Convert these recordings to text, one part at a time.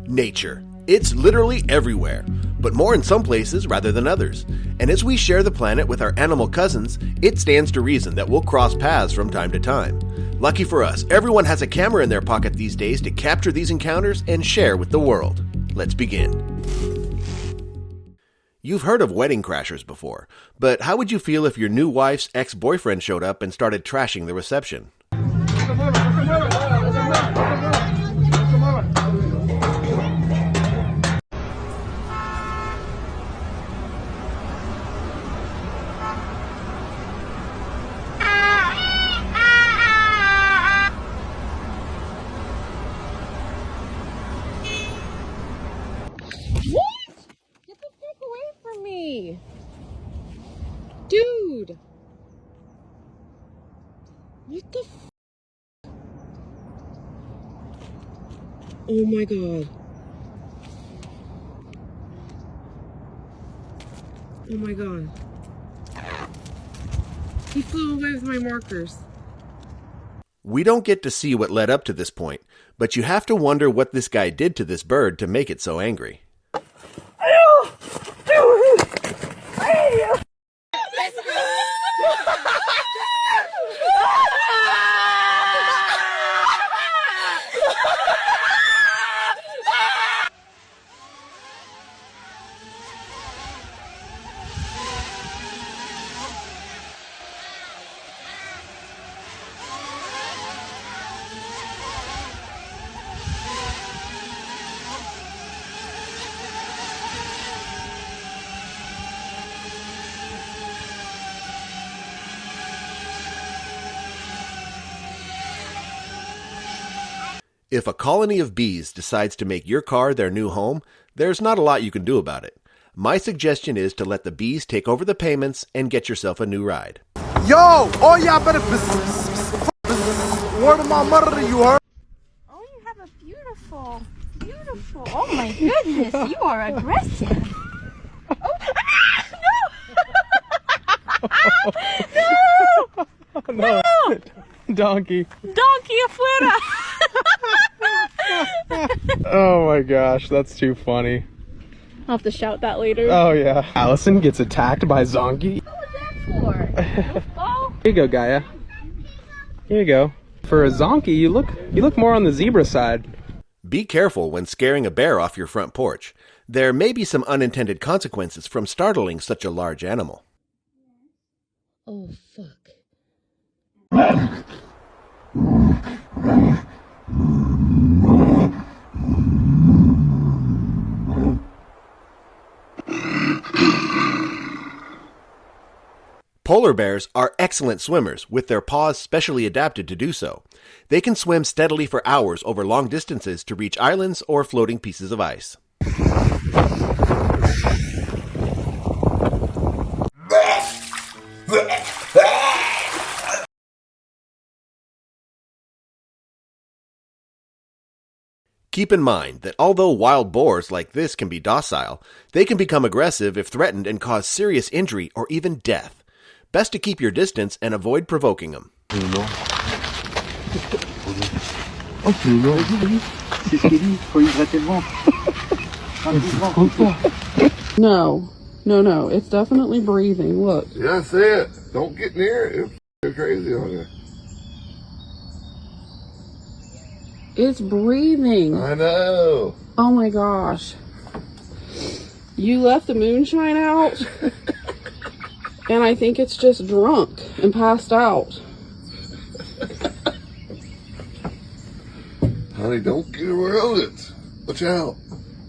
Nature. It's literally everywhere, but more in some places rather than others. And as we share the planet with our animal cousins, it stands to reason that we'll cross paths from time to time. Lucky for us, everyone has a camera in their pocket these days to capture these encounters and share with the world. Let's begin. You've heard of wedding crashers before, but how would you feel if your new wife's ex-boyfriend showed up and started trashing the reception? Dude! What the f? Oh my god. Oh my god. He flew away with my markers. We don't get to see what led up to this point, but you have to wonder what this guy did to this bird to make it so angry. If a colony of bees decides to make your car their new home, there's not a lot you can do about it. My suggestion is to let the bees take over the payments and get yourself a new ride. Yo, all y'all better word of my mother, you heard? Oh, you have a beautiful, oh my goodness, you are aggressive. Oh, no! No! No! Donkey afuera! Oh my gosh, that's too funny. I'll have to shout that later. Oh yeah. Allison gets attacked by Zonky. What was that for? Oh. Here you go, Gaia. Here you go. For a Zonky, you look more on the zebra side. Be careful when scaring a bear off your front porch. There may be some unintended consequences from startling such a large animal. Oh fuck. Polar bears are excellent swimmers, with their paws specially adapted to do so. They can swim steadily for hours over long distances to reach islands or floating pieces of ice. Keep in mind that although wild boars like this can be docile, they can become aggressive if threatened and cause serious injury or even death. Best to keep your distance and avoid provoking them. No, it's definitely breathing, look. Yeah, I see it. Don't get near it. It'll go crazy on you. It's breathing. I know. Oh my gosh. You left the moonshine out, and I think it's just drunk and passed out. Honey, don't get around it. Watch out.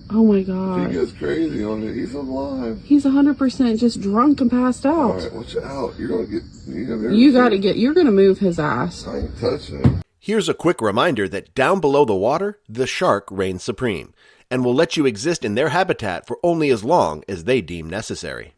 Oh my If god. he goes crazy on you, he's alive. He's 100% just drunk and passed out. Alright, watch out. You're gonna get... You're gonna move his ass. I ain't touching him. Here's a quick reminder that down below the water, the shark reigns supreme, and will let you exist in their habitat for only as long as they deem necessary.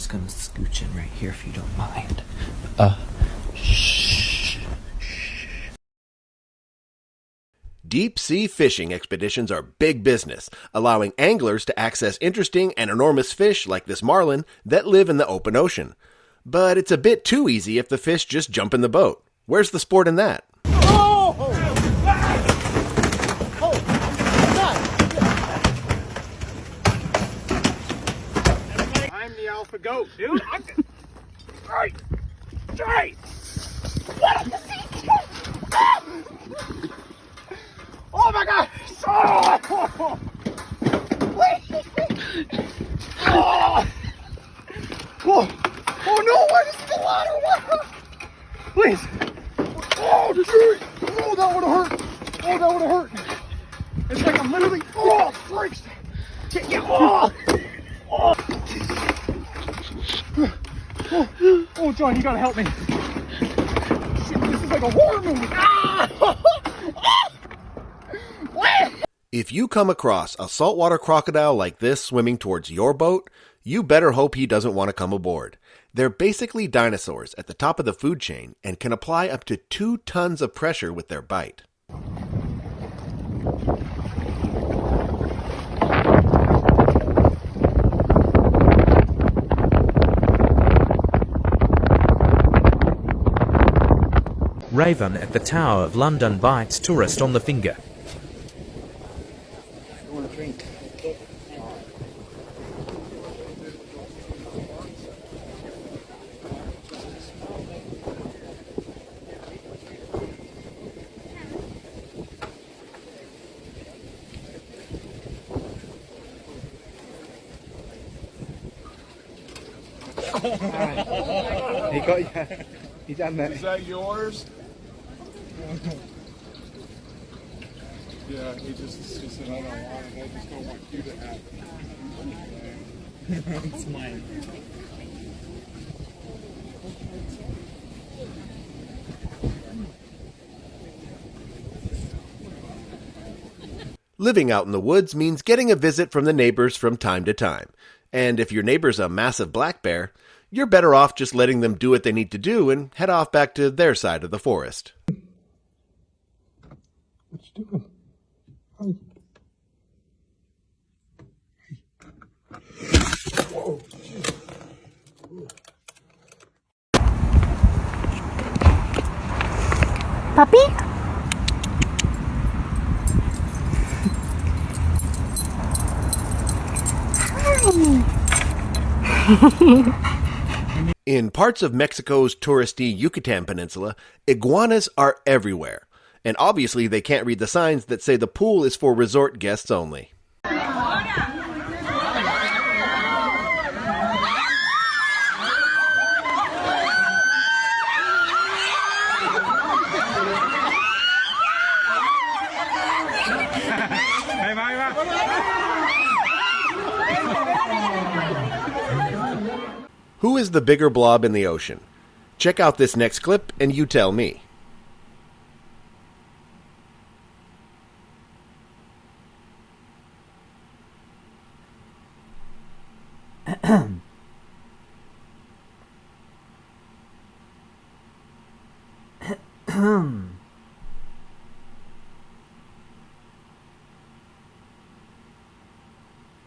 just gonna scooch in right here if you don't mind. Shh. Deep sea fishing expeditions are big business, allowing anglers to access interesting and enormous fish like this marlin that live in the open ocean. But it's a bit too easy if the fish just jump in the boat. Where's the sport in that? I'm the alpha goat, dude. Right. Oh my god! Oh! Wait! Oh! Oh no! Why is the water? Please! Oh, dude! Oh, that would have hurt! Oh, that would have hurt! It's like I'm literally. Oh, freaks! Oh! Oh, John, you gotta help me! Shit, this is like a horror movie! Ah! If you come across a saltwater crocodile like this swimming towards your boat, you better hope he doesn't want to come aboard. They're basically dinosaurs at the top of the food chain and can apply up to 2 tons of pressure with their bite. Raven at the Tower of London bites tourist on the finger. He got you. He done that. Is that yours? Yeah, he said, I don't want it. I just don't want you to have it. It's mine. Living out in the woods means getting a visit from the neighbors from time to time. And if your neighbor's a massive black bear, you're better off just letting them do what they need to do and head off back to their side of the forest. What you doing? Hey. Whoa. Puppy? In parts of Mexico's touristy Yucatan Peninsula, iguanas are everywhere. And obviously they can't read the signs that say the pool is for resort guests only. Who is the bigger blob in the ocean? Check out this next clip and you tell me.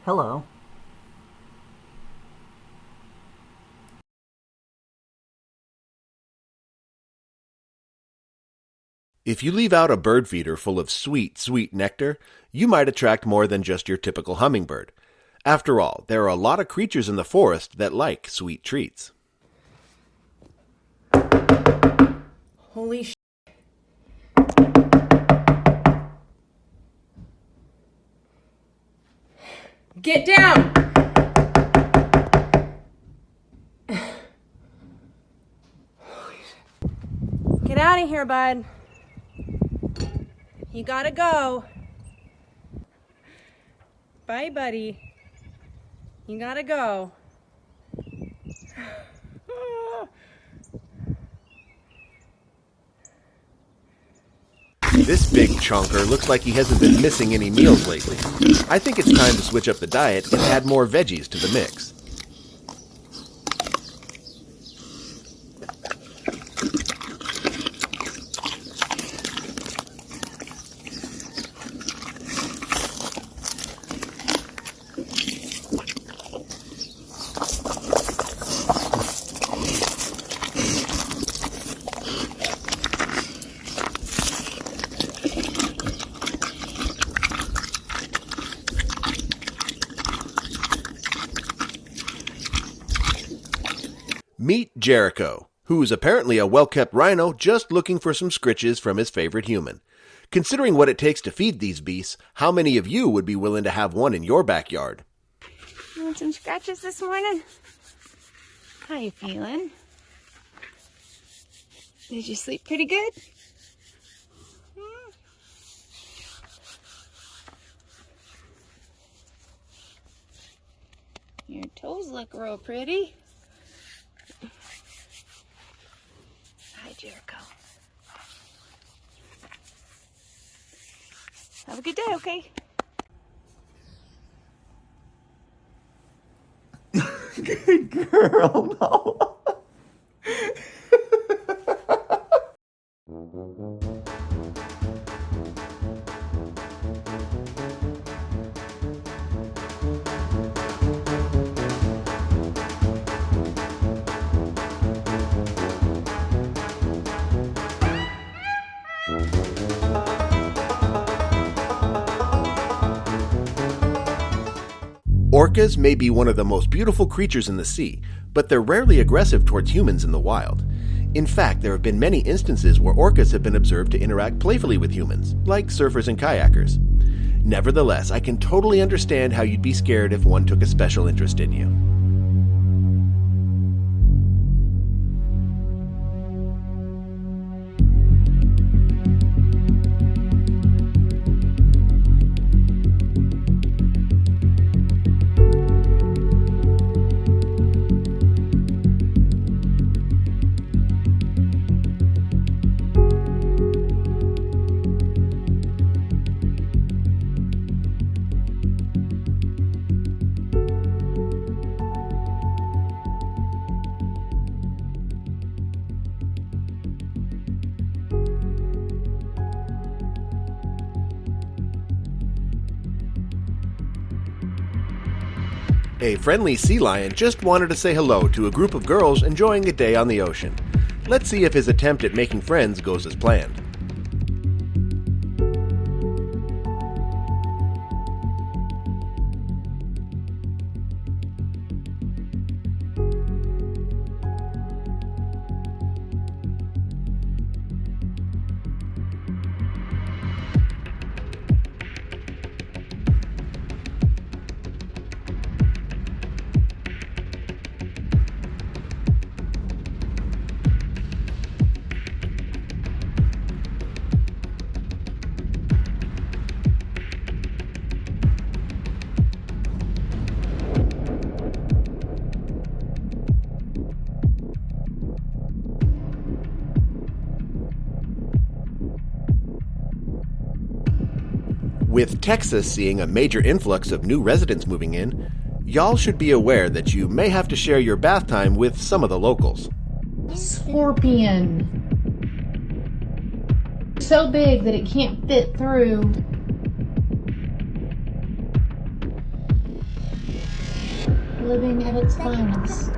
Hello. If you leave out a bird feeder full of sweet, sweet nectar, you might attract more than just your typical hummingbird. After all, there are a lot of creatures in the forest that like sweet treats. Holy sh**. Get down! Get out of here, bud. You gotta go. Bye, buddy. You gotta go. This big chonker looks like he hasn't been missing any meals lately. I think it's time to switch up the diet and add more veggies to the mix. Jericho, who's apparently a well-kept rhino just looking for some scritches from his favorite human. Considering what it takes to feed these beasts, how many of you would be willing to have one in your backyard? You want some scratches this morning? How you feeling? Did you sleep pretty good? Your toes look real pretty. Hi, Jericho. Have a good day, okay? Good girl, no. Orcas may be one of the most beautiful creatures in the sea, but they're rarely aggressive towards humans in the wild. In fact, there have been many instances where orcas have been observed to interact playfully with humans, like surfers and kayakers. Nevertheless, I can totally understand how you'd be scared if one took a special interest in you. A friendly sea lion just wanted to say hello to a group of girls enjoying a day on the ocean. Let's see if his attempt at making friends goes as planned. With Texas seeing a major influx of new residents moving in, y'all should be aware that you may have to share your bath time with some of the locals. Scorpion. So big that it can't fit through. Living at its finest.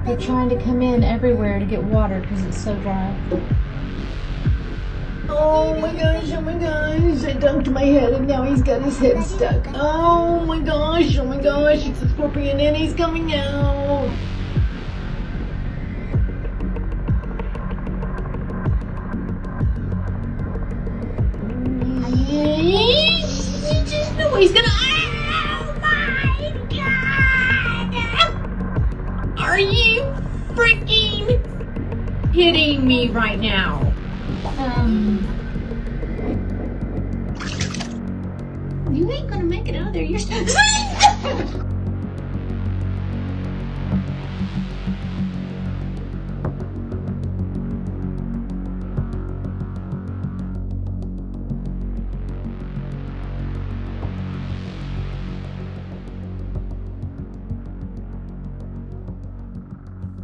They're trying to come in everywhere to get water because it's so dry. Oh my gosh, I dunked my head and now he's got his head stuck. Oh my gosh, it's a scorpion and he's coming out. You just know he's gonna, oh my god! Are you freaking hitting me right now? You ain't gonna make it out of there. You're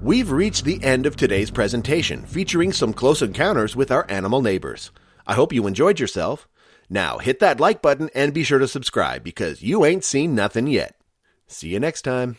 We've reached the end of today's presentation, featuring some close encounters with our animal neighbors. I hope you enjoyed yourself. Now hit that like button and be sure to subscribe because you ain't seen nothing yet. See you next time.